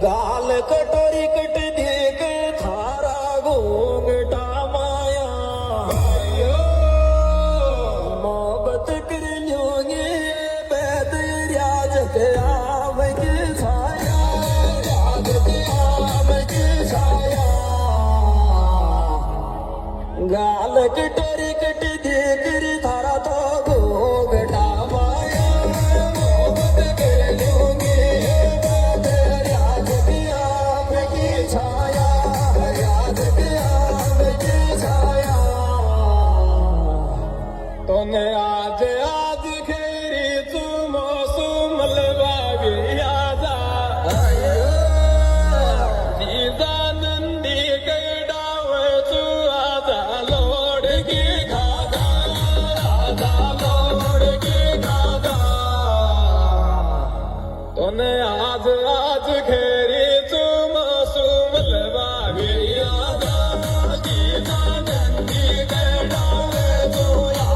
गाल कटोरी कट देख थारा घोंगटा माया मोहब्बत कर लोगे बैद रियाज के आम की छाया रियाज के आम की छाया गाल कटोरी कट देख थारा तो घोंगटा माया मोहब्बत कर लोगे आज आज खेरी तू मौसम लबागी आजा जीजा नंदी कैडाव तू आजा लोड की खादा आजा लोड की खादा तूने आज आज